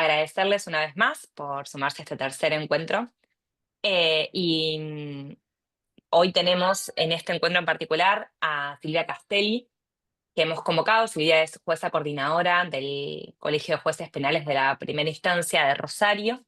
agradecerles una vez más por sumarse a este tercer encuentro. Y hoy tenemos en este encuentro en particular a Silvia Castelli, que hemos convocado. Silvia es jueza coordinadora del Colegio de Jueces Penales de la Primera Instancia de Rosario.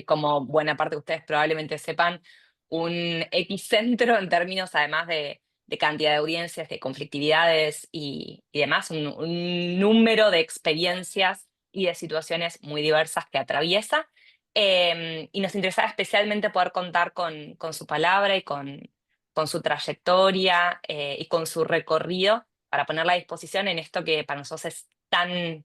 Como buena parte de ustedes probablemente sepan, un epicentro en términos además de cantidad de audiencias, de conflictividades y demás, un número de experiencias y de situaciones muy diversas que atraviesa. Y nos interesaba especialmente poder contar con su palabra y con su trayectoria y con su recorrido para ponerla a disposición en esto que para nosotros es tan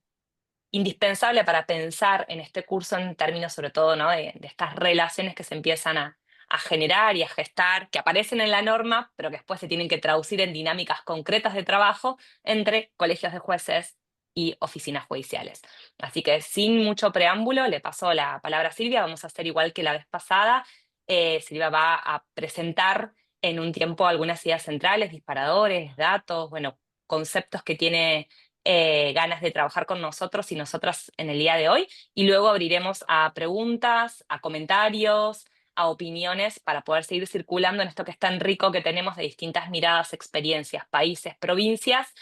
indispensable para pensar en este curso en términos sobre todo, ¿no? de estas relaciones que se empiezan a generar y a gestar, que aparecen en la norma, pero que después se tienen que traducir en dinámicas concretas de trabajo entre colegios de jueces y oficinas judiciales. Así que sin mucho preámbulo, le paso la palabra a Silvia. Vamos a hacer igual que la vez pasada. Silvia va a presentar en un tiempo algunas ideas centrales, disparadores, datos, bueno, conceptos que tiene ganas de trabajar con nosotros y nosotras en el día de hoy, y luego abriremos a preguntas, a comentarios, a opiniones para poder seguir circulando en esto que es tan rico que tenemos de distintas miradas, experiencias, países, provincias,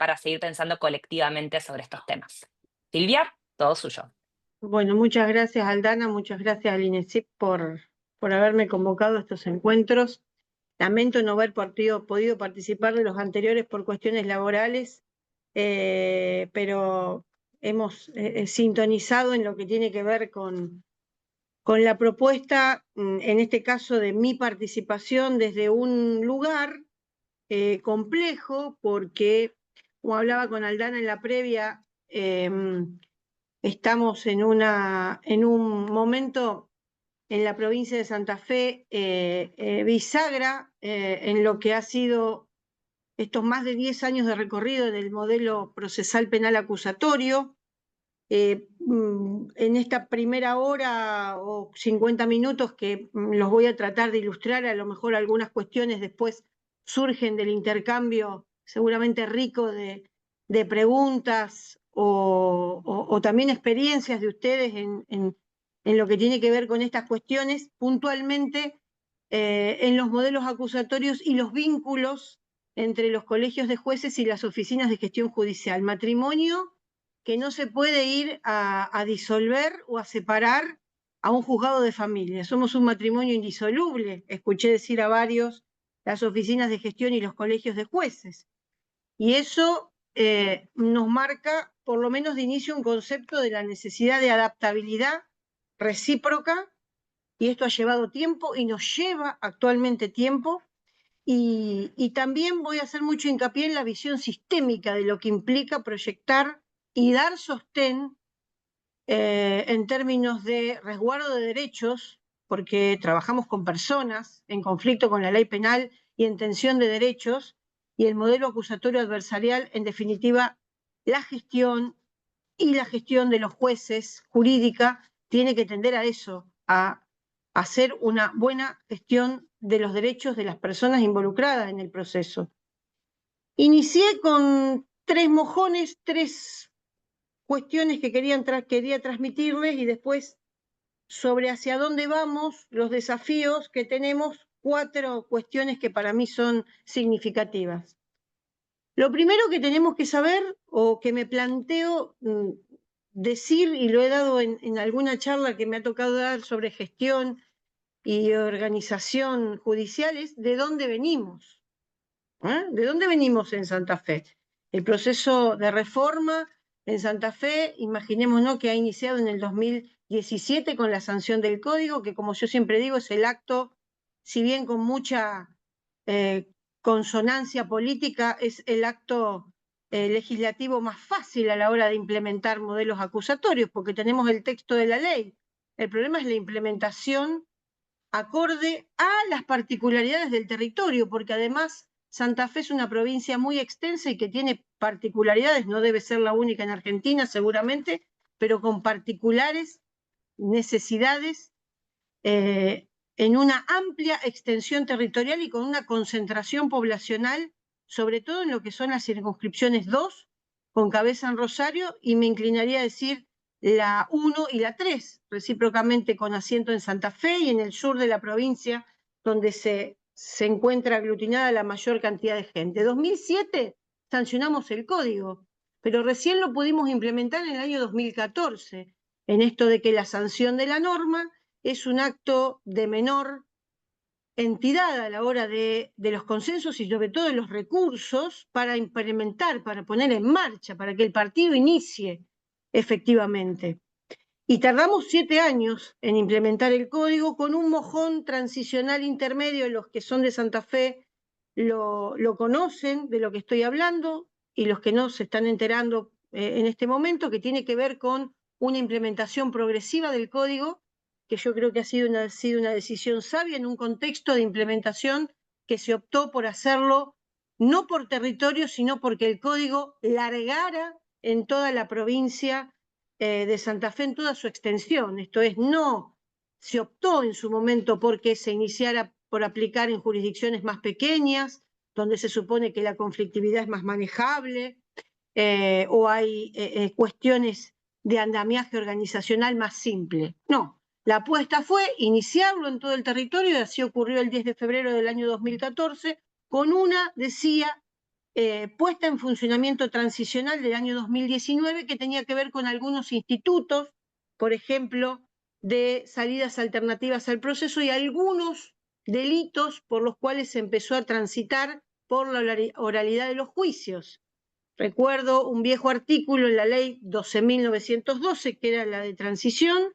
para seguir pensando colectivamente sobre estos temas. Silvia, todo suyo. Bueno, muchas gracias Aldana, muchas gracias al INESIP por haberme convocado a estos encuentros. Lamento no haber podido participar de los anteriores por cuestiones laborales, pero hemos sintonizado en lo que tiene que ver con la propuesta, en este caso de mi participación desde un lugar complejo, porque, como hablaba con Aldana en la previa, estamos en un momento en la provincia de Santa Fe bisagra en lo que ha sido estos más de 10 años de recorrido del modelo procesal penal acusatorio. En esta primera hora o 50 minutos que los voy a tratar de ilustrar, a lo mejor algunas cuestiones después surgen del intercambio seguramente rico de preguntas o también experiencias de ustedes en lo que tiene que ver con estas cuestiones, puntualmente en los modelos acusatorios y los vínculos entre los colegios de jueces y las oficinas de gestión judicial. Matrimonio que no se puede ir a disolver o a separar a un juzgado de familia. Somos un matrimonio indisoluble, escuché decir a varios las oficinas de gestión y los colegios de jueces. Y eso nos marca, por lo menos de inicio, un concepto de la necesidad de adaptabilidad recíproca, y esto ha llevado tiempo y nos lleva actualmente tiempo. Y también voy a hacer mucho hincapié en la visión sistémica de lo que implica proyectar y dar sostén en términos de resguardo de derechos, porque trabajamos con personas en conflicto con la ley penal y en tensión de derechos, y el modelo acusatorio adversarial, en definitiva, la gestión y la gestión de los jueces jurídica tiene que tender a eso, a hacer una buena gestión de los derechos de las personas involucradas en el proceso. Inicié con tres mojones, tres cuestiones que quería transmitirles, y después sobre hacia dónde vamos, los desafíos que tenemos, cuatro cuestiones que para mí son significativas. Lo primero que tenemos que saber, o que me planteo decir, y lo he dado en alguna charla que me ha tocado dar sobre gestión y organización judicial, es de dónde venimos. ¿De dónde venimos en Santa Fe? El proceso de reforma en Santa Fe, imaginémonos que ha iniciado en el 2017 con la sanción del Código, que, como yo siempre digo, es el acto, si bien con mucha consonancia política, es el acto legislativo más fácil a la hora de implementar modelos acusatorios, porque tenemos el texto de la ley. El problema es la implementación acorde a las particularidades del territorio, porque además Santa Fe es una provincia muy extensa y que tiene particularidades, no debe ser la única en Argentina seguramente, pero con particulares necesidades en una amplia extensión territorial y con una concentración poblacional, sobre todo en lo que son las circunscripciones 2, con cabeza en Rosario, y me inclinaría a decir la 1 y la 3, recíprocamente con asiento en Santa Fe y en el sur de la provincia, donde se encuentra aglutinada la mayor cantidad de gente. En 2007 sancionamos el código, pero recién lo pudimos implementar en el año 2014, en esto de que la sanción de la norma es un acto de menor entidad a la hora de los consensos y sobre todo de los recursos para implementar, para poner en marcha, para que el partido inicie efectivamente. Y tardamos 7 años en implementar el código con un mojón transicional intermedio. Los que son de Santa Fe lo conocen de lo que estoy hablando y los que no se están enterando en este momento, que tiene que ver con una implementación progresiva del código, que yo creo que ha sido una decisión sabia en un contexto de implementación que se optó por hacerlo no por territorio, sino porque el código largara en toda la provincia de Santa Fe en toda su extensión. Esto es, no se optó en su momento porque se iniciara por aplicar en jurisdicciones más pequeñas, donde se supone que la conflictividad es más manejable, o hay cuestiones de andamiaje organizacional más simple. No, la apuesta fue iniciarlo en todo el territorio y así ocurrió el 10 de febrero del año 2014 con una, decía, puesta en funcionamiento transicional del año 2019 que tenía que ver con algunos institutos, por ejemplo, de salidas alternativas al proceso y algunos delitos por los cuales se empezó a transitar por la oralidad de los juicios. Recuerdo un viejo artículo en la ley 12.912, que era la de transición,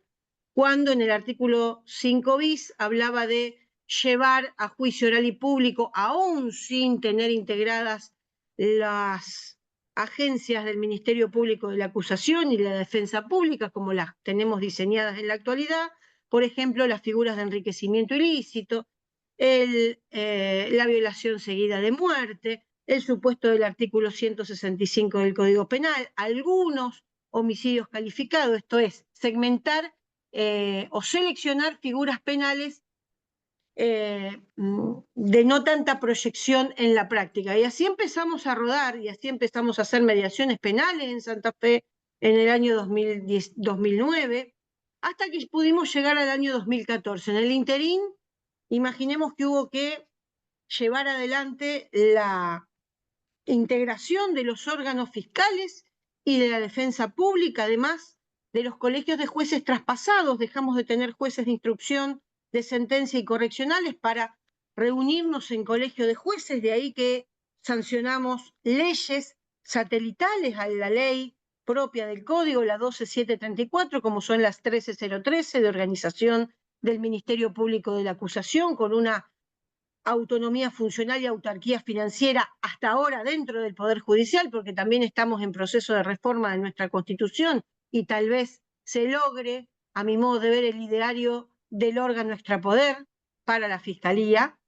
cuando en el artículo 5 bis hablaba de llevar a juicio oral y público, aún sin tener integradas las agencias del Ministerio Público de la Acusación y la Defensa Pública, como las tenemos diseñadas en la actualidad, por ejemplo, las figuras de enriquecimiento ilícito, la violación seguida de muerte, el supuesto del artículo 165 del Código Penal, algunos homicidios calificados, esto es, segmentar o seleccionar figuras penales de no tanta proyección en la práctica. Y así empezamos a rodar y así empezamos a hacer mediaciones penales en Santa Fe en el año 2009, hasta que pudimos llegar al año 2014. En el interín, imaginemos que hubo que llevar adelante la integración de los órganos fiscales y de la defensa pública, además de los colegios de jueces traspasados. Dejamos de tener jueces de instrucción, de sentencia y correccionales para reunirnos en colegio de jueces, de ahí que sancionamos leyes satelitales a la ley propia del código, la 12734, como son las 13013 de organización del Ministerio Público de la Acusación, con una autonomía funcional y autarquía financiera hasta ahora dentro del Poder Judicial, porque también estamos en proceso de reforma de nuestra Constitución y tal vez se logre, a mi modo de ver, el liderario del órgano extrapoder para la Fiscalía.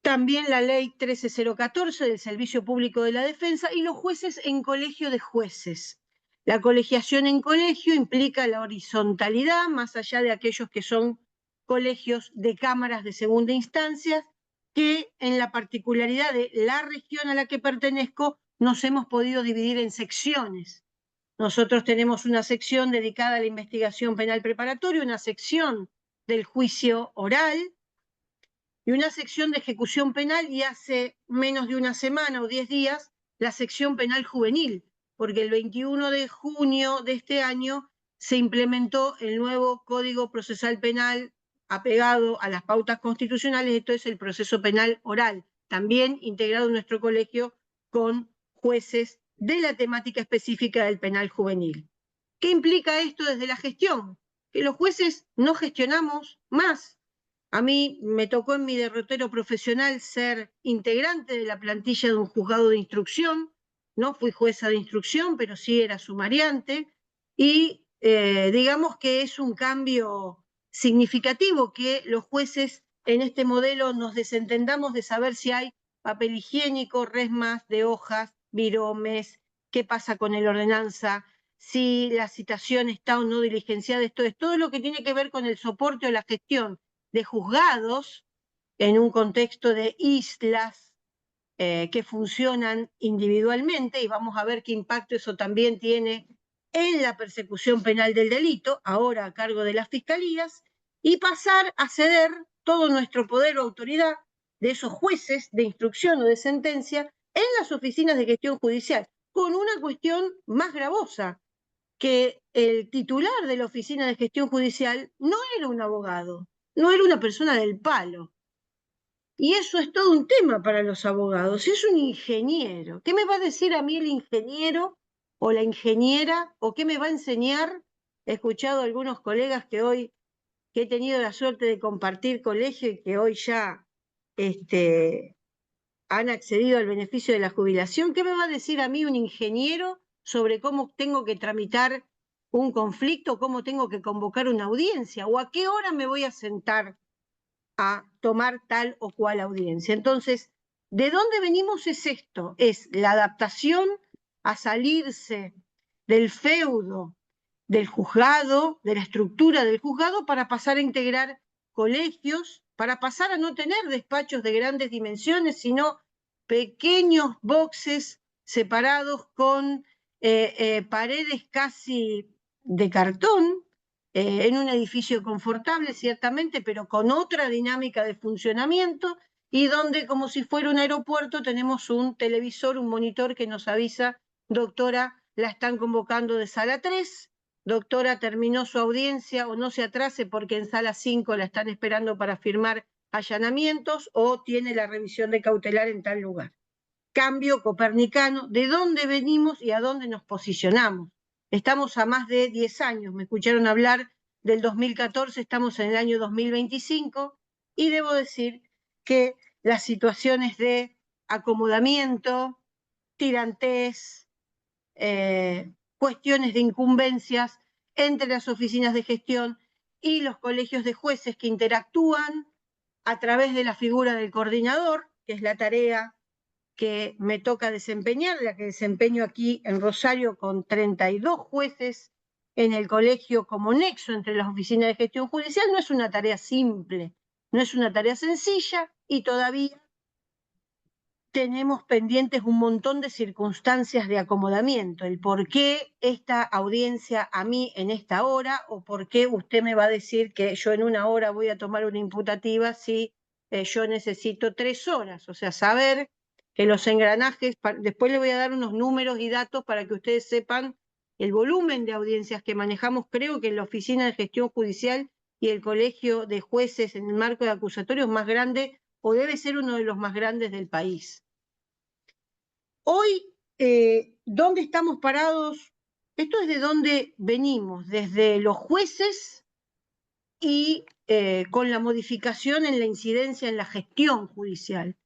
También la ley 13014 del Servicio Público de la Defensa y los jueces en colegio de jueces. La colegiación en colegio implica la horizontalidad, más allá de aquellos que son colegios de cámaras de segunda instancia, que en la particularidad de la región a la que pertenezco nos hemos podido dividir en secciones. Nosotros tenemos una sección dedicada a la investigación penal preparatoria, una sección del juicio oral y una sección de ejecución penal, y hace menos de una semana o 10 días la sección penal juvenil, porque el 21 de junio de este año se implementó el nuevo Código Procesal Penal apegado a las pautas constitucionales. Esto es el proceso penal oral, también integrado en nuestro colegio con jueces de la temática específica del penal juvenil. ¿Qué implica esto desde la gestión? Que los jueces no gestionamos más. A mí me tocó en mi derrotero profesional ser integrante de la plantilla de un juzgado de instrucción. No fui jueza de instrucción, pero sí era sumariante. Y digamos que es un cambio significativo que los jueces en este modelo nos desentendamos de saber si hay papel higiénico, resmas de hojas, viromes, qué pasa con la ordenanza, si la citación está o no diligenciada. Esto es todo lo que tiene que ver con el soporte o la gestión de juzgados en un contexto de islas que funcionan individualmente, y vamos a ver qué impacto eso también tiene en la persecución penal del delito, ahora a cargo de las fiscalías, y pasar a ceder todo nuestro poder o autoridad de esos jueces de instrucción o de sentencia en las oficinas de gestión judicial, con una cuestión más gravosa, que el titular de la oficina de gestión judicial no era un abogado, no era una persona del palo. Y eso es todo un tema para los abogados, es un ingeniero. ¿Qué me va a decir a mí el ingeniero o la ingeniera? ¿O qué me va a enseñar? He escuchado a algunos colegas que he tenido la suerte de compartir colegio y que hoy ya han accedido al beneficio de la jubilación. ¿Qué me va a decir a mí un ingeniero sobre cómo tengo que tramitar un conflicto, cómo tengo que convocar una audiencia o a qué hora me voy a sentar a tomar tal o cual audiencia? Entonces, ¿de dónde venimos es esto? Es la adaptación a salirse del feudo del juzgado, de la estructura del juzgado, para pasar a integrar colegios, para pasar a no tener despachos de grandes dimensiones, sino pequeños boxes separados con paredes casi de cartón, en un edificio confortable, ciertamente, pero con otra dinámica de funcionamiento, y donde, como si fuera un aeropuerto, tenemos un televisor, un monitor que nos avisa: doctora, la están convocando de sala 3, doctora, terminó su audiencia, o no se atrase porque en sala 5 la están esperando para firmar allanamientos, o tiene la revisión de cautelar en tal lugar. Cambio copernicano, ¿de dónde venimos y a dónde nos posicionamos? Estamos a más de 10 años, me escucharon hablar del 2014, estamos en el año 2025, y debo decir que las situaciones de acomodamiento, tirantez, cuestiones de incumbencias entre las oficinas de gestión y los colegios de jueces que interactúan a través de la figura del coordinador, que es la tarea que me toca desempeñar, la que desempeño aquí en Rosario con 32 jueces en el colegio como nexo entre las oficinas de gestión judicial. No es una tarea simple, no es una tarea sencilla, y todavía tenemos pendientes un montón de circunstancias de acomodamiento. El por qué esta audiencia a mí en esta hora, o por qué usted me va a decir que yo en una hora voy a tomar una imputativa si yo necesito 3 horas. O sea, saber que los engranajes, después le voy a dar unos números y datos para que ustedes sepan el volumen de audiencias que manejamos. Creo que la Oficina de Gestión Judicial y el Colegio de Jueces en el marco de acusatorios más grande, o debe ser uno de los más grandes del país. Hoy, ¿dónde estamos parados? Esto es de dónde venimos, desde los jueces y con la modificación en la incidencia en la gestión judicial.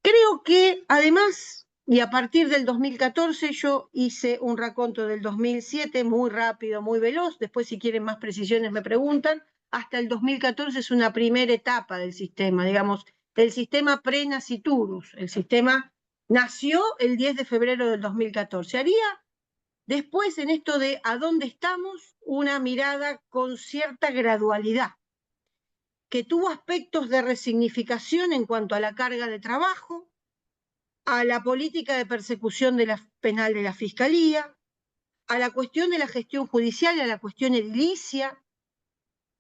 Creo que además, y a partir del 2014, yo hice un raconto del 2007, muy rápido, muy veloz, después si quieren más precisiones me preguntan. Hasta el 2014 es una primera etapa del sistema, digamos, el sistema pre-nasciturus. El sistema nació el 10 de febrero del 2014. Haría después, en esto de a dónde estamos, una mirada con cierta gradualidad, que tuvo aspectos de resignificación en cuanto a la carga de trabajo, a la política de persecución de la penal de la Fiscalía, a la cuestión de la gestión judicial, a la cuestión edilicia,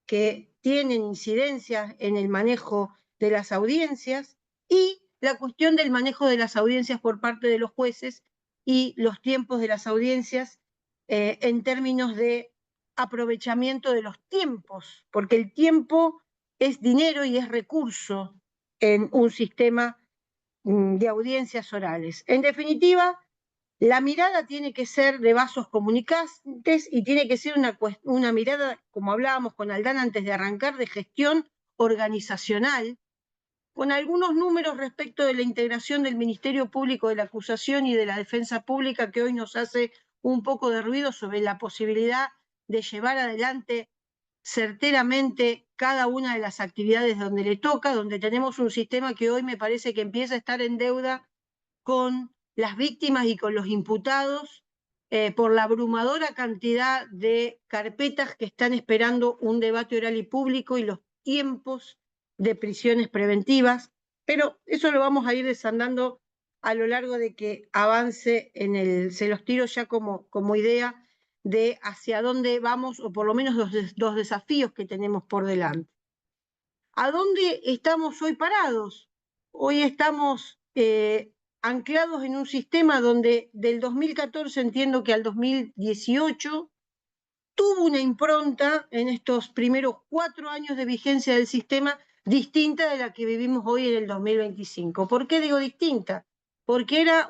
que tienen incidencia en el manejo de las audiencias, y la cuestión del manejo de las audiencias por parte de los jueces y los tiempos de las audiencias en términos de aprovechamiento de los tiempos, porque el tiempo es dinero y es recurso en un sistema de audiencias orales. En definitiva, la mirada tiene que ser de vasos comunicantes y tiene que ser una mirada, como hablábamos con Aldana antes de arrancar, de gestión organizacional, con algunos números respecto de la integración del Ministerio Público de la Acusación y de la Defensa Pública, que hoy nos hace un poco de ruido sobre la posibilidad de llevar adelante certeramente cada una de las actividades donde le toca, donde tenemos un sistema que hoy me parece que empieza a estar en deuda con las víctimas y con los imputados por la abrumadora cantidad de carpetas que están esperando un debate oral y público y los tiempos de prisiones preventivas. Pero eso lo vamos a ir desandando a lo largo de que avance se los tiro ya como idea de hacia dónde vamos, o por lo menos los desafíos que tenemos por delante. ¿A dónde estamos hoy parados? Hoy estamos anclados en un sistema donde del 2014 entiendo que al 2018 tuvo una impronta en estos primeros 4 años de vigencia del sistema distinta de la que vivimos hoy en el 2025. ¿Por qué digo distinta? Porque era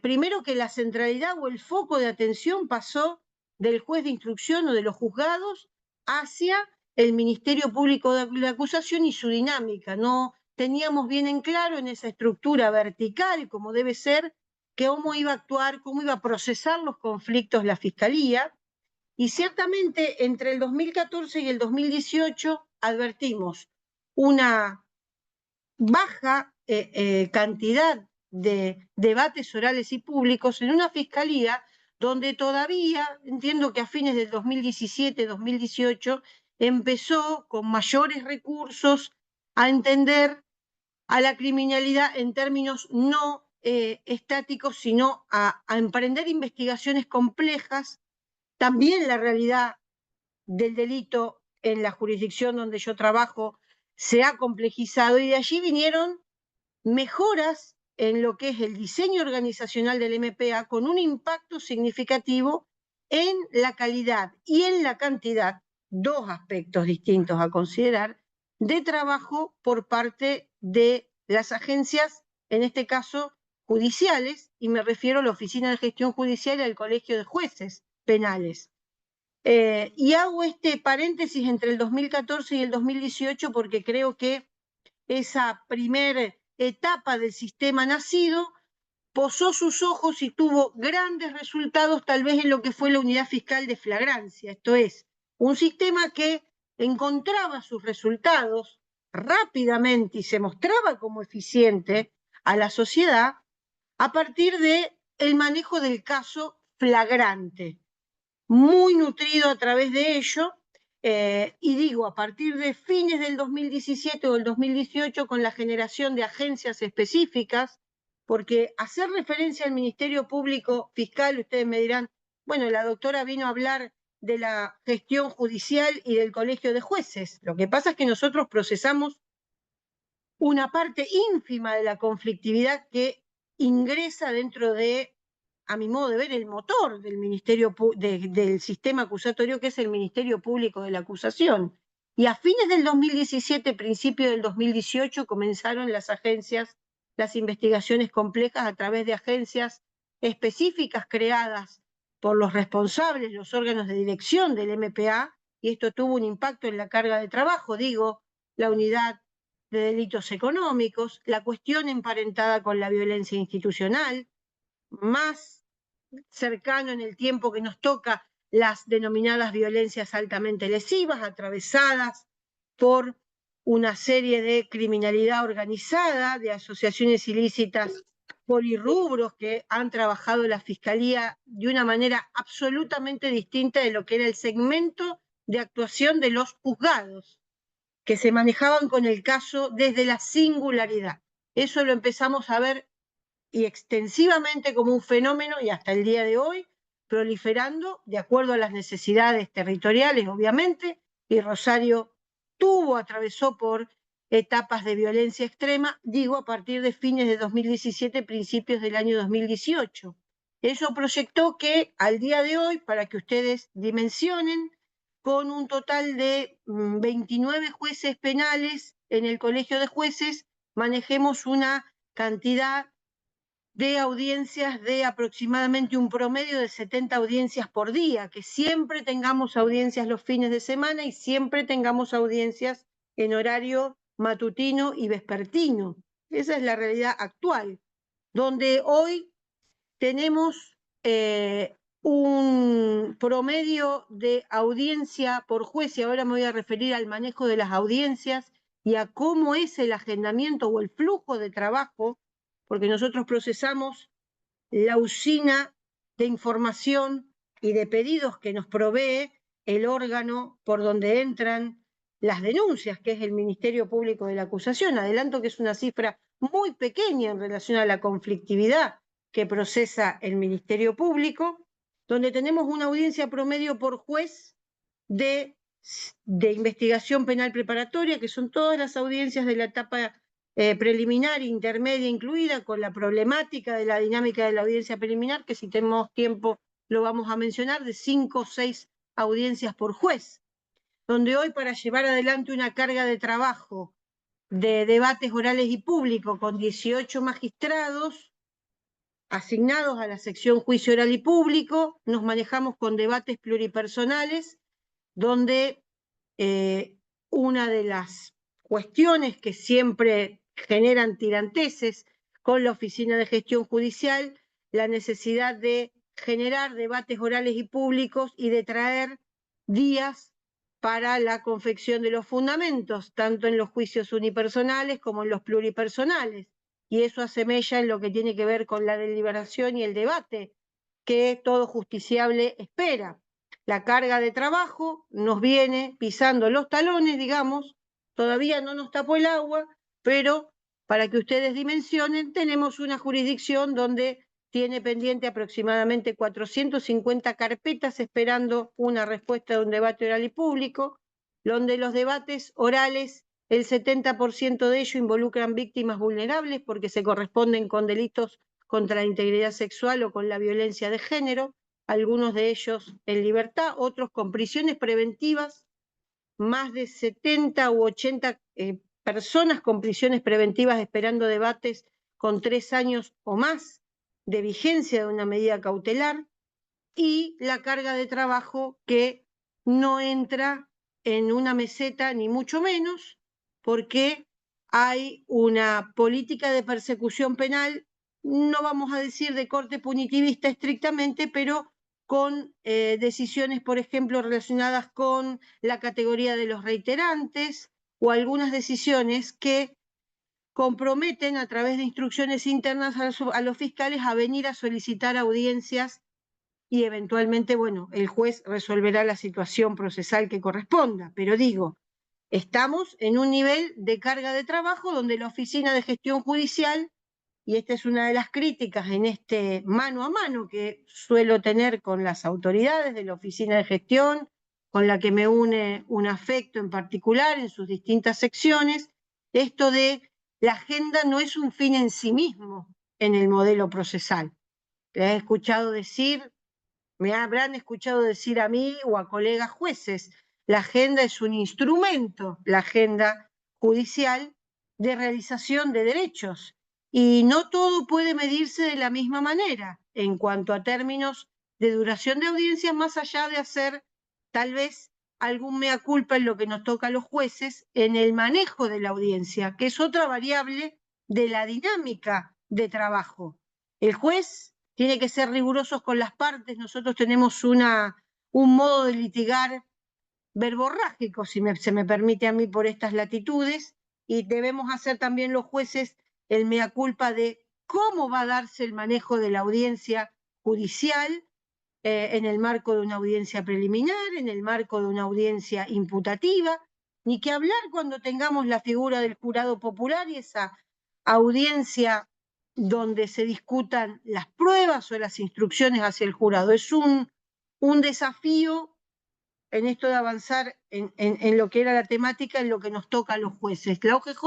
primero que la centralidad o el foco de atención pasó del juez de instrucción o de los juzgados hacia el Ministerio Público de la Acusación y su dinámica. No teníamos bien en claro en esa estructura vertical, como debe ser, cómo iba a actuar, cómo iba a procesar los conflictos la Fiscalía. Y ciertamente entre el 2014 y el 2018 advertimos una baja cantidad de debates orales y públicos en una fiscalía donde todavía, entiendo que a fines del 2017-2018, empezó con mayores recursos a entender a la criminalidad en términos no estáticos, sino a emprender investigaciones complejas. También la realidad del delito en la jurisdicción donde yo trabajo se ha complejizado y de allí vinieron mejoras en lo que es el diseño organizacional del MPA con un impacto significativo en la calidad y en la cantidad, dos aspectos distintos a considerar, de trabajo por parte de las agencias, en este caso judiciales, y me refiero a la Oficina de Gestión Judicial y al Colegio de Jueces Penales. Y hago este paréntesis entre el 2014 y el 2018 porque creo que esa primera etapa del sistema nacido posó sus ojos y tuvo grandes resultados tal vez en lo que fue la unidad fiscal de flagrancia, esto es, un sistema que encontraba sus resultados rápidamente y se mostraba como eficiente a la sociedad a partir del manejo del caso flagrante, muy nutrido a través de ello, y digo, a partir de fines del 2017 o del 2018, con la generación de agencias específicas, porque hacer referencia al Ministerio Público Fiscal, ustedes me dirán, bueno, la doctora vino a hablar de la gestión judicial y del colegio de jueces. Lo que pasa es que nosotros procesamos una parte ínfima de la conflictividad que ingresa dentro de, a mi modo de ver, el motor del del sistema acusatorio, que es el Ministerio Público de la Acusación. Y a fines del 2017, principio del 2018, comenzaron las agencias, las investigaciones complejas a través de agencias específicas creadas por los responsables, los órganos de dirección del MPA, y esto tuvo un impacto en la carga de trabajo, digo, la unidad de delitos económicos, la cuestión emparentada con la violencia institucional, más cercano en el tiempo que nos toca las denominadas violencias altamente lesivas, atravesadas por una serie de criminalidad organizada, de asociaciones ilícitas polirrubros que han trabajado la Fiscalía de una manera absolutamente distinta de lo que era el segmento de actuación de los juzgados, que se manejaban con el caso desde la singularidad. Eso lo empezamos a ver y extensivamente como un fenómeno y hasta el día de hoy proliferando de acuerdo a las necesidades territoriales, obviamente, y Rosario atravesó por etapas de violencia extrema, digo, a partir de fines de 2017, principios del año 2018. Eso proyectó que al día de hoy, para que ustedes dimensionen, con un total de 29 jueces penales en el Colegio de Jueces, manejemos una cantidad de audiencias de aproximadamente un promedio de 70 audiencias por día, que siempre tengamos audiencias los fines de semana y siempre tengamos audiencias en horario matutino y vespertino. Esa es la realidad actual, donde hoy tenemos un promedio de audiencia por juez, y ahora me voy a referir al manejo de las audiencias y a cómo es el agendamiento o el flujo de trabajo, porque nosotros procesamos la usina de información y de pedidos que nos provee el órgano por donde entran las denuncias, que es el Ministerio Público de la Acusación. Adelanto que es una cifra muy pequeña en relación a la conflictividad que procesa el Ministerio Público, donde tenemos una audiencia promedio por juez de investigación penal preparatoria, que son todas las audiencias de la etapa preliminar, intermedia incluida, con la problemática de la dinámica de la audiencia preliminar, que si tenemos tiempo lo vamos a mencionar, de 5 o 6 audiencias por juez, donde hoy para llevar adelante una carga de trabajo de debates orales y públicos con 18 magistrados asignados a la sección juicio oral y público, nos manejamos con debates pluripersonales, donde una de las cuestiones que siempre generan tiranteses con la Oficina de Gestión Judicial, la necesidad de generar debates orales y públicos y de traer días para la confección de los fundamentos, tanto en los juicios unipersonales como en los pluripersonales. Y eso asemella en lo que tiene que ver con la deliberación y el debate que todo justiciable espera. La carga de trabajo nos viene pisando los talones, digamos, todavía no nos tapó el agua, pero para que ustedes dimensionen, tenemos una jurisdicción donde tiene pendiente aproximadamente 450 carpetas esperando una respuesta de un debate oral y público, donde los debates orales, el 70% de ellos involucran víctimas vulnerables porque se corresponden con delitos contra la integridad sexual o con la violencia de género, algunos de ellos en libertad, otros con prisiones preventivas, más de 70 u 80 personas con prisiones preventivas esperando debates con 3 años o más de vigencia de una medida cautelar, y la carga de trabajo que no entra en una meseta ni mucho menos, porque hay una política de persecución penal, no vamos a decir de corte punitivista estrictamente, pero con decisiones, por ejemplo, relacionadas con la categoría de los reiterantes o algunas decisiones que comprometen a través de instrucciones internas a los fiscales a venir a solicitar audiencias y eventualmente, bueno, el juez resolverá la situación procesal que corresponda. Pero digo, estamos en un nivel de carga de trabajo donde la Oficina de Gestión Judicial, y esta es una de las críticas en este mano a mano que suelo tener con las autoridades de la Oficina de Gestión, con la que me une un afecto en particular en sus distintas secciones, esto de la agenda no es un fin en sí mismo en el modelo procesal. Le he escuchado decir, me habrán escuchado decir a mí o a colegas jueces, la agenda es un instrumento, la agenda judicial de realización de derechos, y no todo puede medirse de la misma manera en cuanto a términos de duración de audiencias, más allá de hacer tal vez algún mea culpa en lo que nos toca a los jueces en el manejo de la audiencia, que es otra variable de la dinámica de trabajo. El juez tiene que ser rigurosos con las partes. Nosotros tenemos un modo de litigar verborrágico, si se me permite a mí, por estas latitudes, y debemos hacer también los jueces el mea culpa de cómo va a darse el manejo de la audiencia judicial en el marco de una audiencia preliminar, en el marco de una audiencia imputativa, ni que hablar cuando tengamos la figura del jurado popular y esa audiencia donde se discutan las pruebas o las instrucciones hacia el jurado. Es un desafío en esto de avanzar en lo que era la temática, en lo que nos toca a los jueces. La OGJ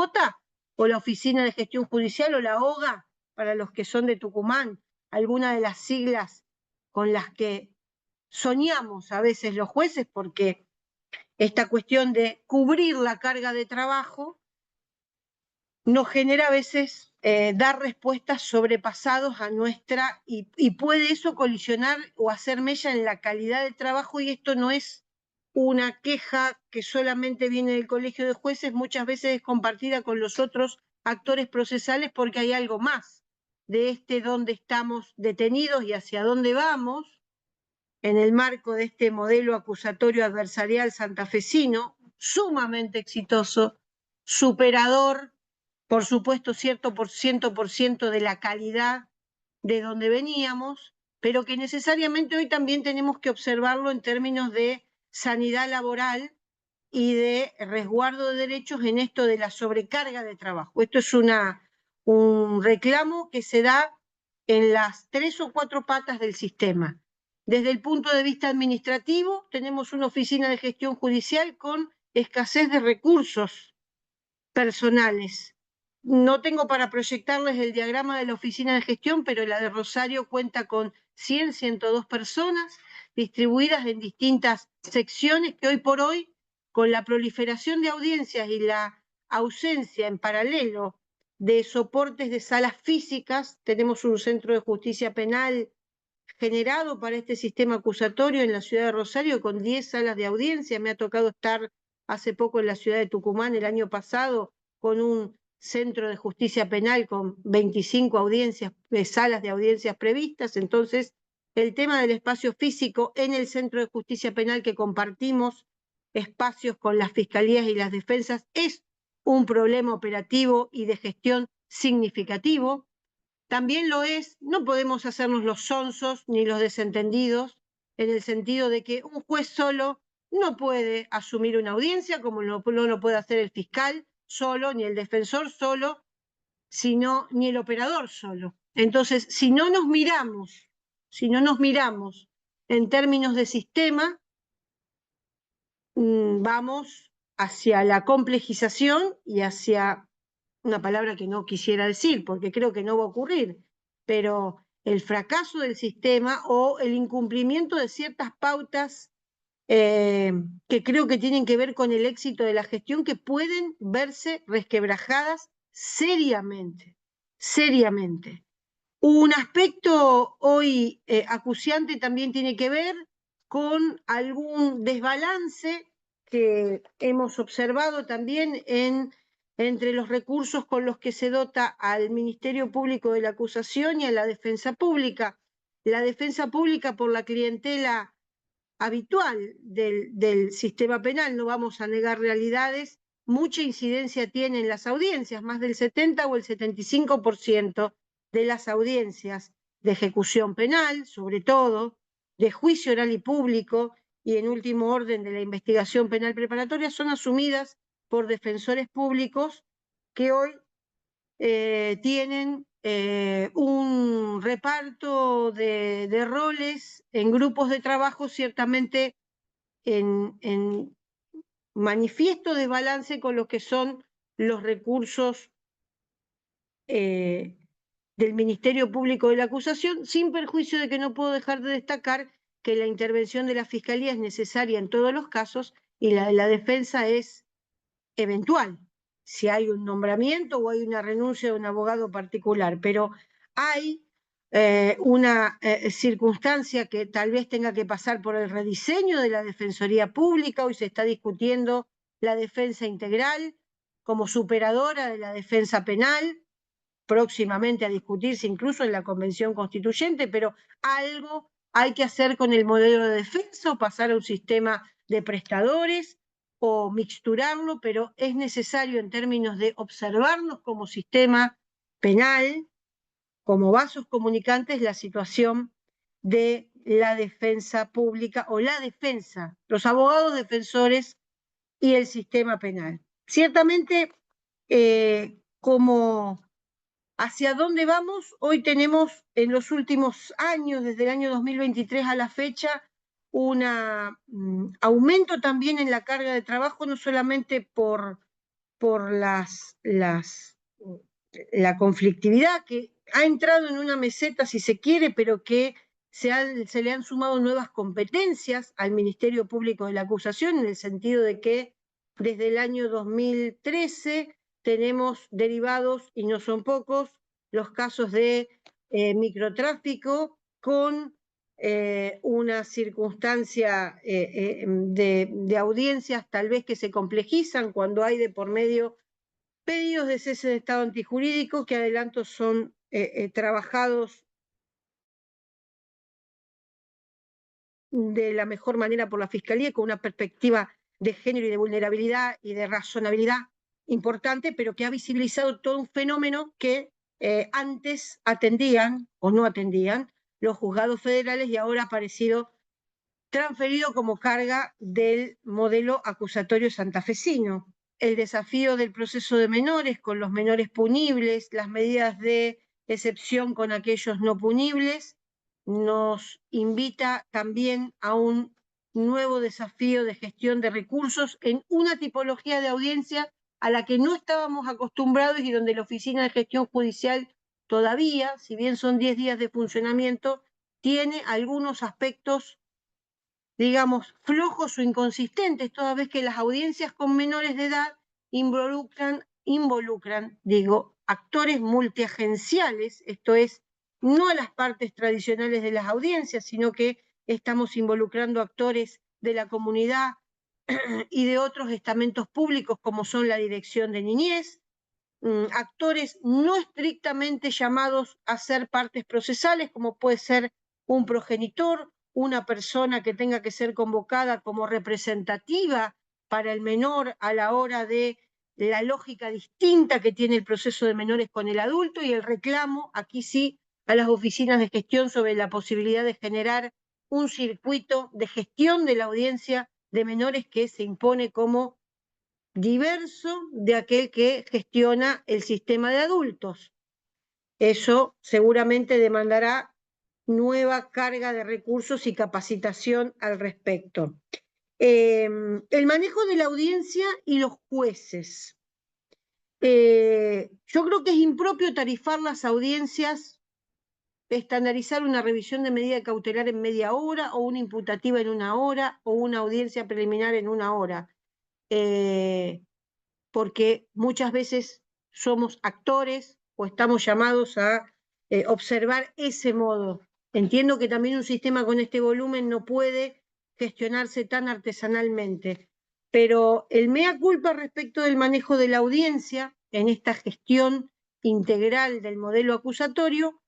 o la Oficina de Gestión Judicial o la OGA, para los que son de Tucumán, alguna de las siglas con las que soñamos a veces los jueces, porque esta cuestión de cubrir la carga de trabajo nos genera a veces dar respuestas sobrepasados a nuestra, y puede eso colisionar o hacer mella en la calidad del trabajo, y esto no es una queja que solamente viene del Colegio de Jueces, muchas veces es compartida con los otros actores procesales, porque hay algo más de dónde estamos detenidos y hacia dónde vamos en el marco de este modelo acusatorio adversarial santafesino, sumamente exitoso, superador, por supuesto, 100% de la calidad de donde veníamos, pero que necesariamente hoy también tenemos que observarlo en términos de sanidad laboral y de resguardo de derechos en esto de la sobrecarga de trabajo. Esto es un reclamo que se da en las 3 o 4 patas del sistema. Desde el punto de vista administrativo, tenemos una oficina de gestión judicial con escasez de recursos personales. No tengo para proyectarles el diagrama de la oficina de gestión, pero la de Rosario cuenta con 100, 102 personas distribuidas en distintas secciones que hoy por hoy, con la proliferación de audiencias y la ausencia en paralelo de soportes de salas físicas, tenemos un centro de justicia penal generado para este sistema acusatorio en la ciudad de Rosario con 10 salas de audiencia. Me ha tocado estar hace poco en la ciudad de Tucumán el año pasado con un centro de justicia penal con 25 audiencias, salas de audiencias previstas. Entonces, el tema del espacio físico en el centro de justicia penal que compartimos espacios con las fiscalías y las defensas es un problema operativo y de gestión significativo. También lo es, no podemos hacernos los sonsos ni los desentendidos, en el sentido de que un juez solo no puede asumir una audiencia, como no lo puede hacer el fiscal solo, ni el defensor solo, sino ni el operador solo. Entonces, si no nos miramos en términos de sistema, vamos hacia la complejización y hacia una palabra que no quisiera decir, porque creo que no va a ocurrir, pero el fracaso del sistema o el incumplimiento de ciertas pautas que creo que tienen que ver con el éxito de la gestión, que pueden verse resquebrajadas seriamente, seriamente. Un aspecto hoy acuciante también tiene que ver con algún desbalance que hemos observado también entre los recursos con los que se dota al Ministerio Público de la Acusación y a la Defensa Pública. La Defensa Pública, por la clientela habitual del sistema penal, no vamos a negar realidades, mucha incidencia tiene en las audiencias, más del 70 o el 75% de las audiencias de ejecución penal, sobre todo, de juicio oral y público, y en último orden de la investigación penal preparatoria, son asumidas por defensores públicos que hoy tienen un reparto de roles en grupos de trabajo ciertamente en manifiesto desbalance con lo que son los recursos del Ministerio Público de la Acusación, sin perjuicio de que no puedo dejar de destacar que la intervención de la Fiscalía es necesaria en todos los casos y la de la defensa es eventual, si hay un nombramiento o hay una renuncia de un abogado particular, pero hay una circunstancia que tal vez tenga que pasar por el rediseño de la Defensoría Pública. Hoy se está discutiendo la defensa integral como superadora de la defensa penal, próximamente a discutirse incluso en la Convención Constituyente, pero algo hay que hacer con el modelo de defensa o pasar a un sistema de prestadores o mixturarlo, pero es necesario en términos de observarnos como sistema penal, como vasos comunicantes, la situación de la defensa pública o la defensa, los abogados defensores y el sistema penal. Ciertamente, como ¿hacia dónde vamos? Hoy tenemos en los últimos años, desde el año 2023 a la fecha, un aumento también en la carga de trabajo, no solamente por la conflictividad que ha entrado en una meseta, si se quiere, pero que se le han sumado nuevas competencias al Ministerio Público de la Acusación, en el sentido de que desde el año 2013 tenemos derivados, y no son pocos, los casos de microtráfico con una circunstancia de audiencias tal vez que se complejizan cuando hay de por medio pedidos de cese de estado antijurídico, que adelanto son trabajados de la mejor manera por la Fiscalía, con una perspectiva de género y de vulnerabilidad y de razonabilidad importante, pero que ha visibilizado todo un fenómeno que antes atendían o no atendían los juzgados federales y ahora ha aparecido transferido como carga del modelo acusatorio santafesino. El desafío del proceso de menores con los menores punibles, las medidas de excepción con aquellos no punibles, nos invita también a un nuevo desafío de gestión de recursos en una tipología de audiencia a la que no estábamos acostumbrados y donde la Oficina de Gestión Judicial todavía, si bien son 10 días de funcionamiento, tiene algunos aspectos, digamos, flojos o inconsistentes, toda vez que las audiencias con menores de edad involucran, actores multiagenciales, esto es, no a las partes tradicionales de las audiencias, sino que estamos involucrando actores de la comunidad y de otros estamentos públicos como son la Dirección de Niñez, actores no estrictamente llamados a ser partes procesales, como puede ser un progenitor, una persona que tenga que ser convocada como representativa para el menor a la hora de la lógica distinta que tiene el proceso de menores con el adulto y el reclamo, aquí sí, a las oficinas de gestión sobre la posibilidad de generar un circuito de gestión de la audiencia de menores que se impone como diverso de aquel que gestiona el sistema de adultos. Eso seguramente demandará nueva carga de recursos y capacitación al respecto. El manejo de la audiencia y los jueces. Yo creo que es impropio tarifar las audiencias, estandarizar una revisión de medida cautelar en media hora o una imputativa en 1 hora o una audiencia preliminar en 1 hora. Porque muchas veces somos actores o estamos llamados a observar ese modo. Entiendo que también un sistema con este volumen no puede gestionarse tan artesanalmente, pero el mea culpa respecto del manejo de la audiencia en esta gestión integral del modelo acusatorio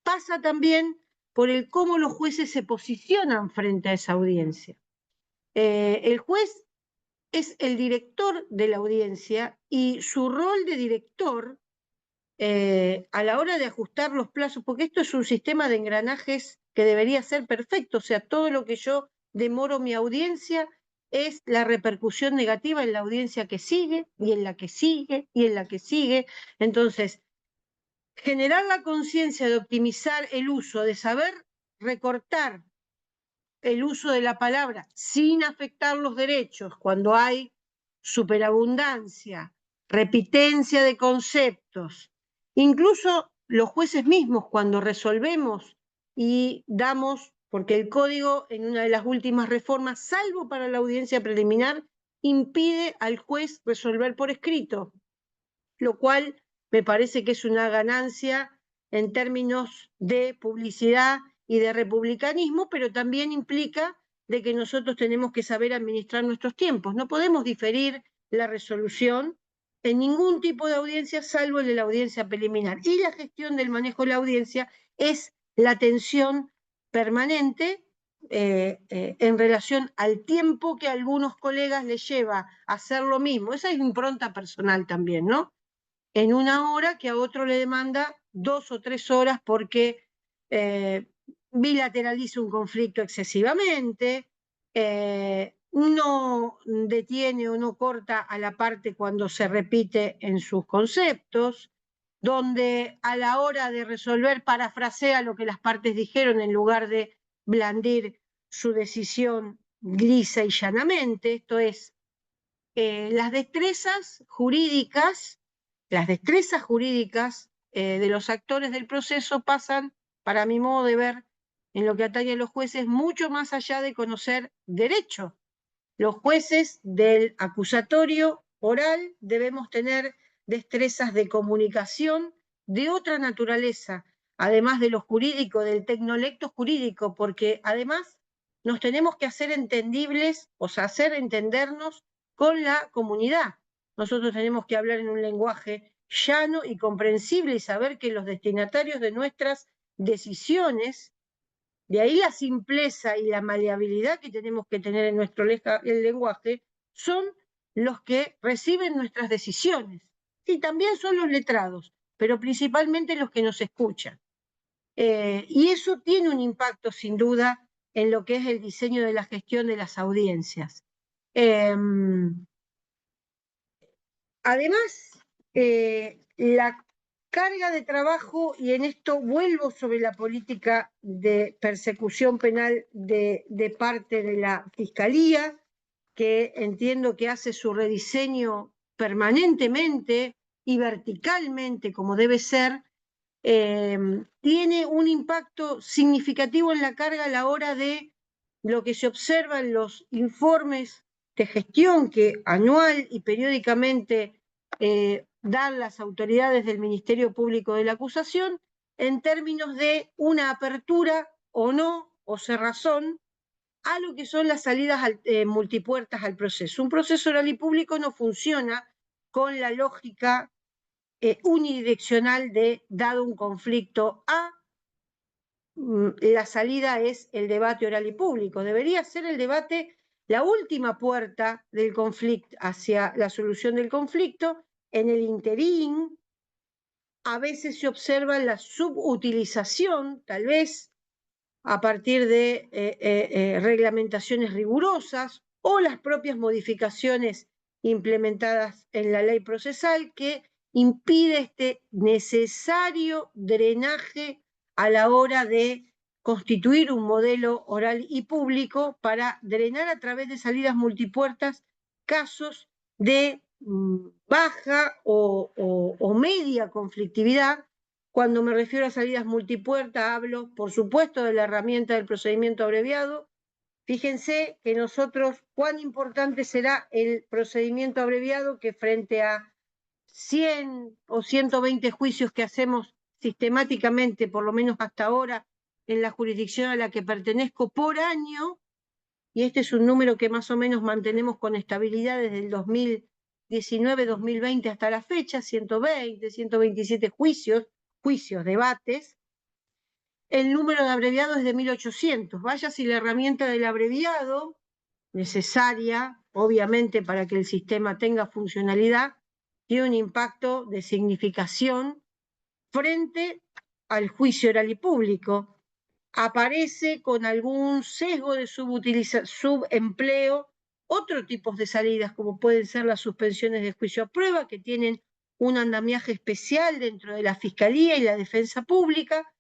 pasa también por el cómo los jueces se posicionan frente a esa audiencia. El juez es el director de la audiencia y su rol de director a la hora de ajustar los plazos, porque esto es un sistema de engranajes que debería ser perfecto, o sea, todo lo que yo demoro mi audiencia es la repercusión negativa en la audiencia que sigue y en la que sigue y en la que sigue. Entonces, generar la conciencia de optimizar el uso, de saber recortar el uso de la palabra sin afectar los derechos cuando hay superabundancia, repitencia de conceptos, incluso los jueces mismos cuando resolvemos y damos, porque el código en una de las últimas reformas, salvo para la audiencia preliminar, impide al juez resolver por escrito, lo cual me parece que es una ganancia en términos de publicidad y de republicanismo, pero también implica de que nosotros tenemos que saber administrar nuestros tiempos. No podemos diferir la resolución en ningún tipo de audiencia, salvo en la audiencia preliminar. Y la gestión del manejo de la audiencia es la atención permanente en relación al tiempo que a algunos colegas les lleva hacer lo mismo. Esa es mi impronta personal también, ¿no? En 1 hora que a otro le demanda 2 o 3 horas porque bilateraliza un conflicto excesivamente, no detiene o no corta a la parte cuando se repite en sus conceptos, donde a la hora de resolver parafrasea lo que las partes dijeron en lugar de blandir su decisión lisa y llanamente, esto es, las destrezas jurídicas de los actores del proceso pasan, para mi modo de ver, en lo que atañe a los jueces, mucho más allá de conocer derecho. Los jueces del acusatorio oral debemos tener destrezas de comunicación de otra naturaleza, además de lo jurídico, del tecnolecto jurídico, porque además nos tenemos que hacer entendibles, o sea, hacer entendernos con la comunidad. Nosotros tenemos que hablar en un lenguaje llano y comprensible y saber que los destinatarios de nuestras decisiones, de ahí la simpleza y la maleabilidad que tenemos que tener en nuestro lenguaje, son los que reciben nuestras decisiones. Sí, también son los letrados, pero principalmente los que nos escuchan. Y eso tiene un impacto, sin duda, en lo que es el diseño de la gestión de las audiencias. Además, la carga de trabajo, y en esto vuelvo sobre la política de persecución penal de parte de la Fiscalía, que entiendo que hace su rediseño permanentemente y verticalmente, como debe ser, tiene un impacto significativo en la carga a la hora de lo que se observa en los informes de gestión que anual y periódicamente dan las autoridades del Ministerio Público de la Acusación en términos de una apertura o no, o cerrazón, a lo que son las salidas multipuertas al proceso. Un proceso oral y público no funciona con la lógica unidireccional de, dado un conflicto A, la salida es el debate oral y público. Debería ser el debate la última puerta del conflicto hacia la solución del conflicto. En el interín, a veces se observa la subutilización, tal vez a partir de reglamentaciones rigurosas o las propias modificaciones implementadas en la ley procesal, que impide este necesario drenaje a la hora de constituir un modelo oral y público para drenar a través de salidas multipuertas casos de baja o media conflictividad. Cuando me refiero a salidas multipuerta, hablo, por supuesto, de la herramienta del procedimiento abreviado. Fíjense que nosotros, cuán importante será el procedimiento abreviado, que frente a 100 o 120 juicios que hacemos sistemáticamente, por lo menos hasta ahora, en la jurisdicción a la que pertenezco por año, y este es un número que más o menos mantenemos con estabilidad desde el 2019-2020 hasta la fecha, 120, 127 juicios, debates. El número de abreviados es de 1800. Vaya si la herramienta del abreviado, necesaria, obviamente, para que el sistema tenga funcionalidad, tiene un impacto de significación frente al juicio oral y público. Aparece con algún sesgo de subempleo otros tipos de salidas, como pueden ser las suspensiones de juicio a prueba, que tienen un andamiaje especial dentro de la Fiscalía y la Defensa Pública,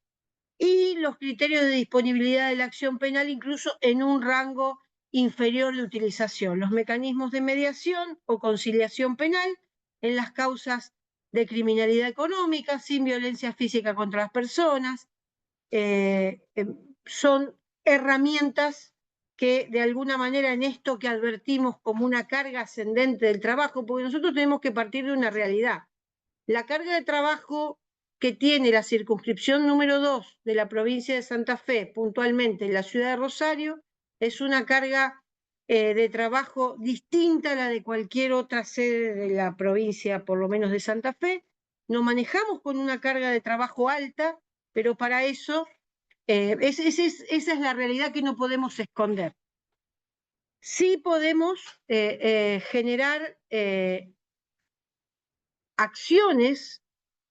y los criterios de disponibilidad de la acción penal, incluso en un rango inferior de utilización, los mecanismos de mediación o conciliación penal en las causas de criminalidad económica, sin violencia física contra las personas, son herramientas que de alguna manera en esto que advertimos como una carga ascendente del trabajo, porque nosotros tenemos que partir de una realidad. La carga de trabajo que tiene la circunscripción número 2 de la provincia de Santa Fe, puntualmente en la ciudad de Rosario, es una carga de trabajo distinta a la de cualquier otra sede de la provincia, por lo menos de Santa Fe. Nos manejamos con una carga de trabajo alta, pero para eso, esa es la realidad que no podemos esconder. Sí podemos generar acciones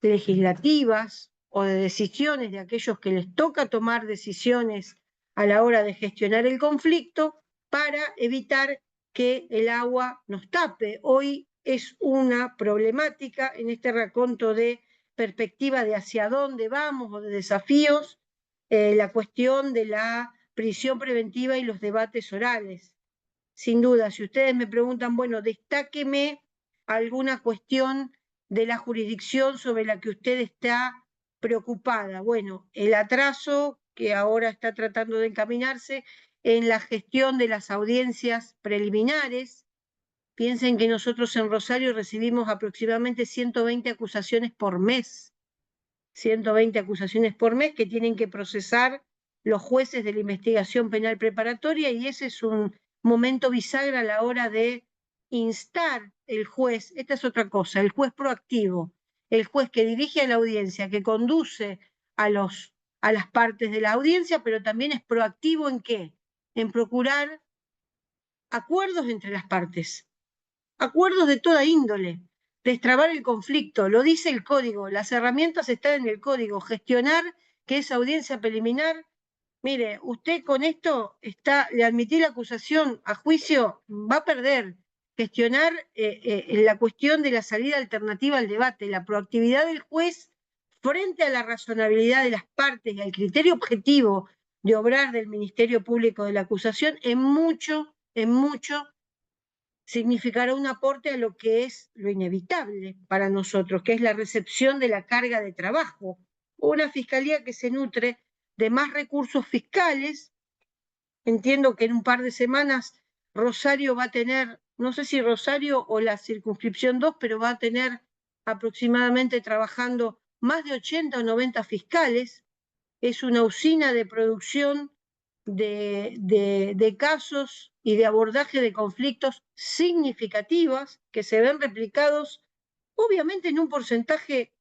legislativas o de decisiones de aquellos que les toca tomar decisiones a la hora de gestionar el conflicto para evitar que el agua nos tape. Hoy es una problemática en este raconto de perspectiva de hacia dónde vamos o de desafíos, la cuestión de la prisión preventiva y los debates orales. Sin duda, si ustedes me preguntan, bueno, destáqueme alguna cuestión de la jurisdicción sobre la que usted está preocupada. Bueno, el atraso que ahora está tratando de encaminarse en la gestión de las audiencias preliminares. Piensen que nosotros en Rosario recibimos aproximadamente 120 acusaciones por mes. 120 acusaciones por mes que tienen que procesar los jueces de la investigación penal preparatoria, y ese es un momento bisagra a la hora de instar el juez. Esta es otra cosa, el juez proactivo, el juez que dirige a la audiencia, que conduce a las partes de la audiencia, pero también es proactivo ¿en qué? En procurar acuerdos entre las partes, acuerdos de toda índole, destrabar el conflicto, lo dice el código, las herramientas están en el código, gestionar que esa audiencia preliminar, mire, usted con esto le admití la acusación a juicio, va a perder. Gestionar la cuestión de la salida alternativa al debate, la proactividad del juez frente a la razonabilidad de las partes y al criterio objetivo de obrar del Ministerio Público de la acusación, en mucho significará un aporte a lo que es lo inevitable para nosotros, que es la recepción de la carga de trabajo. Una fiscalía que se nutre de más recursos fiscales. Entiendo que en un par de semanas Rosario va a tener, no sé si Rosario o la circunscripción 2, pero va a tener aproximadamente trabajando más de 80 o 90 fiscales. Es una usina de producción de casos y de abordaje de conflictos significativas que se ven replicados, obviamente, en un porcentaje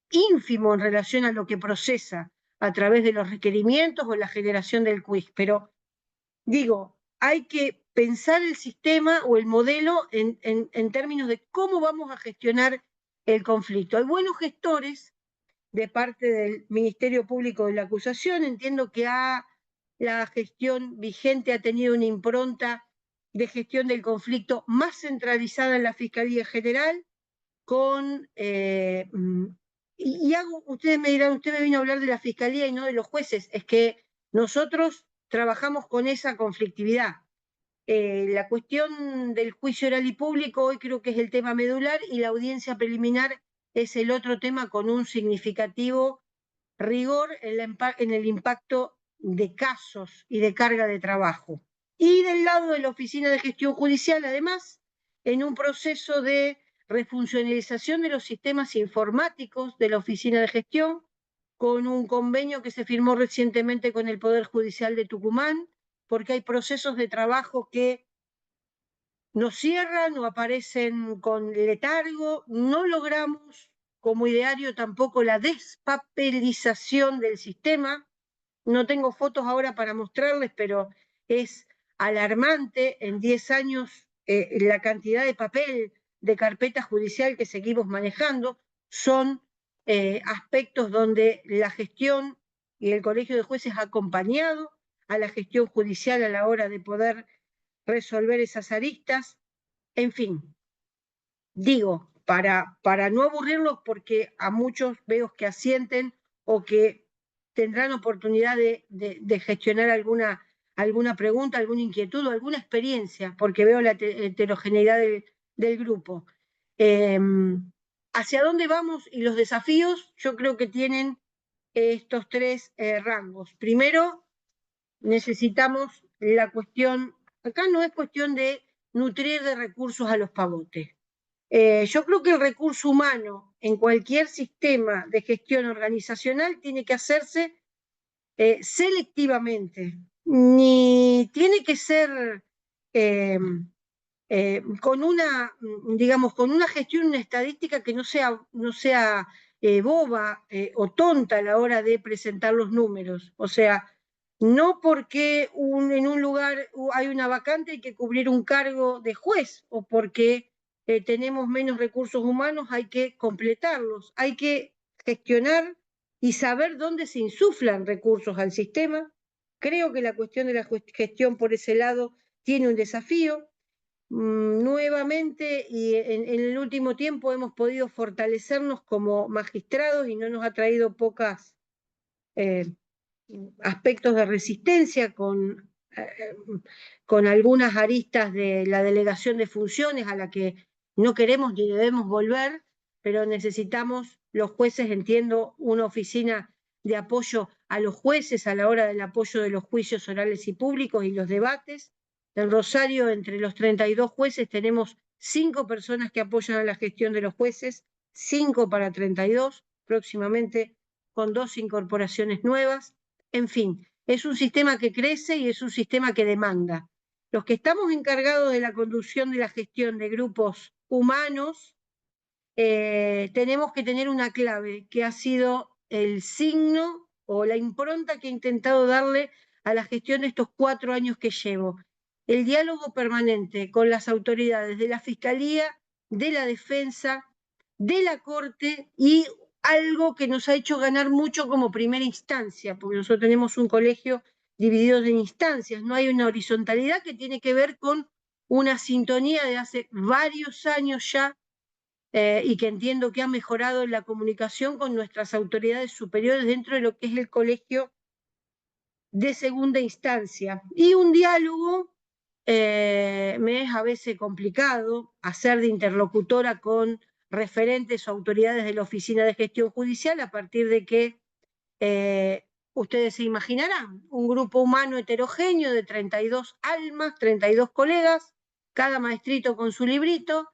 ínfimo en relación a lo que procesa a través de los requerimientos o la generación del quiz. Pero digo, hay que pensar el sistema o el modelo en términos de cómo vamos a gestionar el conflicto. Hay buenos gestores de parte del Ministerio Público de la Acusación. Entiendo que la gestión vigente ha tenido una impronta de gestión del conflicto más centralizada en la Fiscalía General, ustedes me dirán, usted me vino a hablar de la Fiscalía y no de los jueces. Es que nosotros trabajamos con esa conflictividad. La cuestión del juicio oral y público hoy creo que es el tema medular, y la audiencia preliminar es el otro tema con un significativo rigor en el impacto de casos y de carga de trabajo. Y del lado de la Oficina de Gestión Judicial, además, en un proceso de refuncionalización de los sistemas informáticos de la Oficina de Gestión, con un convenio que se firmó recientemente con el Poder Judicial de Tucumán, porque hay procesos de trabajo que no cierran o aparecen con letargo. No logramos como ideario tampoco la despapelización del sistema. No tengo fotos ahora para mostrarles, pero es alarmante en 10 años la cantidad de papel de carpeta judicial que seguimos manejando. Son aspectos donde la gestión y el Colegio de Jueces ha acompañado a la gestión judicial a la hora de poder resolver esas aristas. En fin, digo, para no aburrirlos, porque a muchos veo que asienten o que tendrán oportunidad de gestionar alguna pregunta, alguna inquietud o alguna experiencia, porque veo la heterogeneidad del grupo. ¿Hacia dónde vamos? Y los desafíos yo creo que tienen estos tres rangos. Primero, necesitamos la cuestión, acá no es cuestión de nutrir de recursos a los pavotes. Yo creo que el recurso humano en cualquier sistema de gestión organizacional tiene que hacerse selectivamente, ni tiene que ser eh, con una gestión, una estadística que no sea boba o tonta a la hora de presentar los números. O sea, no porque en un lugar hay una vacante hay que cubrir un cargo de juez, o porque tenemos menos recursos humanos hay que completarlos. Hay que gestionar y saber dónde se insuflan recursos al sistema. Creo que la cuestión de la gestión por ese lado tiene un desafío. Nuevamente, y en el último tiempo hemos podido fortalecernos como magistrados y no nos ha traído pocas aspectos de resistencia con algunas aristas de la delegación de funciones a la que no queremos ni debemos volver, pero necesitamos los jueces, entiendo, una oficina de apoyo a los jueces a la hora del apoyo de los juicios orales y públicos y los debates. En Rosario, entre los 32 jueces, tenemos 5 personas que apoyan a la gestión de los jueces, 5 para 32, próximamente con 2 incorporaciones nuevas. En fin, es un sistema que crece y es un sistema que demanda. Los que estamos encargados de la conducción de la gestión de grupos humanos, tenemos que tener una clave que ha sido el signo o la impronta que he intentado darle a la gestión de estos 4 años que llevo. El diálogo permanente con las autoridades de la Fiscalía, de la Defensa, de la Corte, y algo que nos ha hecho ganar mucho como primera instancia, porque nosotros tenemos un colegio dividido en instancias. No hay una horizontalidad que tiene que ver con una sintonía de hace varios años ya y que entiendo que ha mejorado en la comunicación con nuestras autoridades superiores dentro de lo que es el colegio de segunda instancia. Y un diálogo me es a veces complicado hacer de interlocutora con referentes o autoridades de la Oficina de Gestión Judicial a partir de que ustedes se imaginarán, un grupo humano heterogéneo de 32 almas, 32 colegas, cada maestrito con su librito.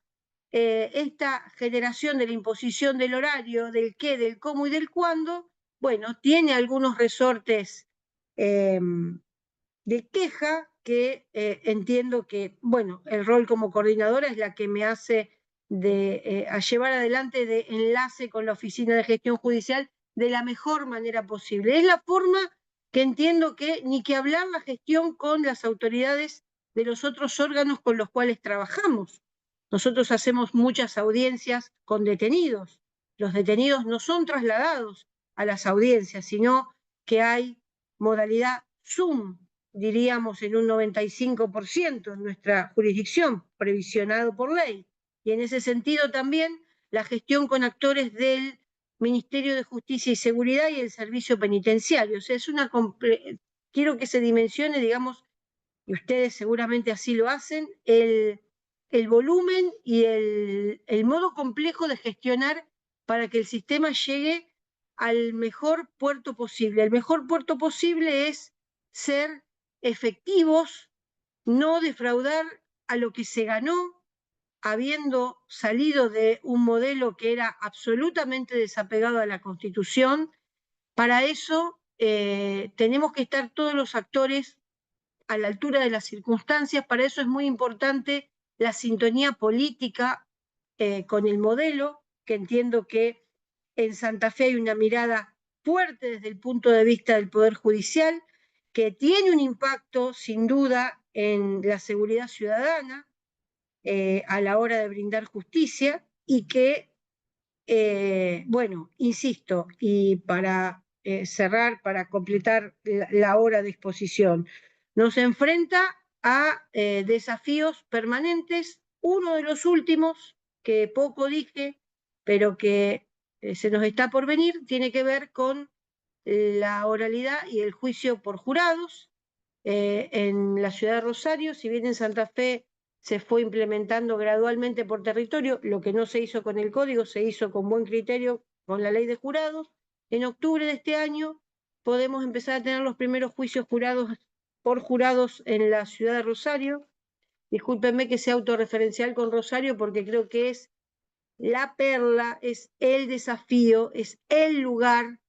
Esta generación de la imposición del horario, del qué, del cómo y del cuándo, bueno, tiene algunos resortes eh, de queja que entiendo que, bueno, el rol como coordinadora es la que me hace a llevar adelante de enlace con la Oficina de Gestión Judicial de la mejor manera posible. Es la forma que entiendo que ni que hablar la gestión con las autoridades de los otros órganos con los cuales trabajamos. Nosotros hacemos muchas audiencias con detenidos. Los detenidos no son trasladados a las audiencias, sino que hay modalidad Zoom, diríamos en un 95% en nuestra jurisdicción, previsionado por ley. Y en ese sentido también la gestión con actores del Ministerio de Justicia y Seguridad y el Servicio Penitenciario. O sea, quiero que se dimensione, digamos, y ustedes seguramente así lo hacen, el volumen y el modo complejo de gestionar para que el sistema llegue al mejor puerto posible. El mejor puerto posible es ser efectivos, no defraudar a lo que se ganó, habiendo salido de un modelo que era absolutamente desapegado a la Constitución. Para eso tenemos que estar todos los actores a la altura de las circunstancias. Para eso es muy importante la sintonía política con el modelo, que entiendo que en Santa Fe hay una mirada fuerte desde el punto de vista del Poder Judicial, que tiene un impacto sin duda en la seguridad ciudadana a la hora de brindar justicia y que, bueno, insisto, y para cerrar, para completar la hora de exposición, nos enfrenta a desafíos permanentes. Uno de los últimos, que poco dije, pero que se nos está por venir, tiene que ver con la oralidad y el juicio por jurados en la ciudad de Rosario. Si bien en Santa Fe se fue implementando gradualmente por territorio, lo que no se hizo con el código se hizo con buen criterio con la ley de jurados. En octubre de este año podemos empezar a tener los primeros juicios por jurados en la ciudad de Rosario. Discúlpenme que sea autorreferencial con Rosario porque creo que es la perla, es el desafío, es el lugar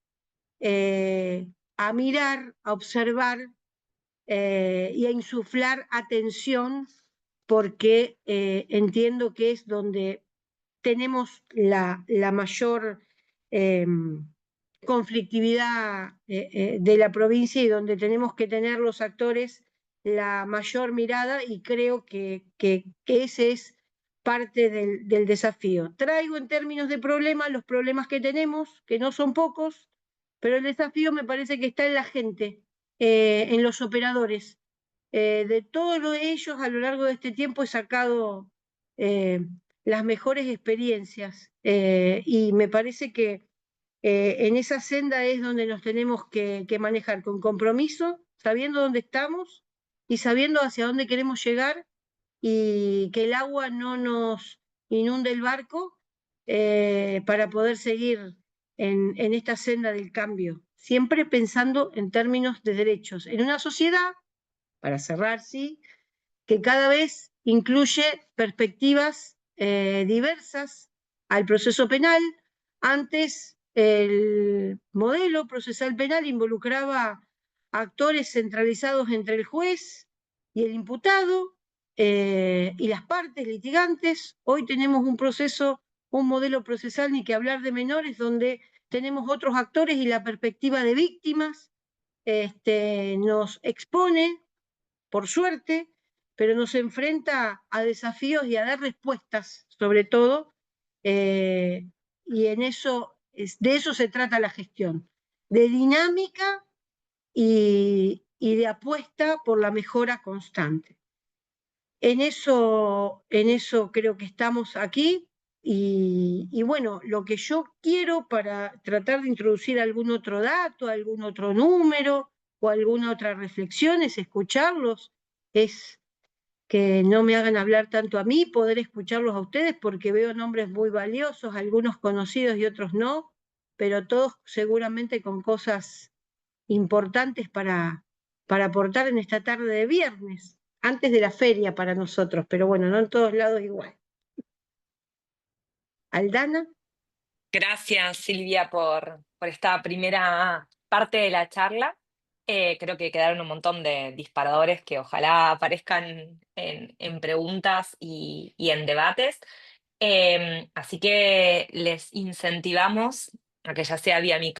a mirar, a observar y a insuflar atención porque entiendo que es donde tenemos la mayor eh, conflictividad de la provincia y donde tenemos que tener los actores la mayor mirada y creo que ese es parte del desafío. Traigo en términos de problemas los problemas que tenemos, que no son pocos, pero el desafío me parece que está en la gente, en los operadores. De todos ellos a lo largo de este tiempo he sacado las mejores experiencias y me parece que en esa senda es donde nos tenemos que manejar con compromiso, sabiendo dónde estamos y sabiendo hacia dónde queremos llegar y que el agua no nos inunde el barco para poder seguir en esta senda del cambio, siempre pensando en términos de derechos, en una sociedad, para cerrar, sí, que cada vez incluye perspectivas diversas al proceso penal. Antes el modelo procesal penal involucraba actores centralizados entre el juez y el imputado y las partes litigantes. Hoy tenemos un modelo procesal, ni que hablar de menores, donde tenemos otros actores y la perspectiva de víctimas nos expone, por suerte, pero nos enfrenta a desafíos y a dar respuestas, sobre todo, y de eso se trata la gestión, de dinámica y de apuesta por la mejora constante. En eso creo que estamos aquí. Y bueno, lo que yo quiero para tratar de introducir algún otro dato, algún otro número o alguna otra reflexión es escucharlos, es que no me hagan hablar tanto a mí, poder escucharlos a ustedes porque veo nombres muy valiosos, algunos conocidos y otros no, pero todos seguramente con cosas importantes para aportar en esta tarde de viernes, antes de la feria para nosotros, pero bueno, no en todos lados igual. Aldana. Gracias, Silvia, por esta primera parte de la charla. Creo que quedaron un montón de disparadores que ojalá aparezcan en preguntas y en debates. Así que les incentivamos a que ya sea vía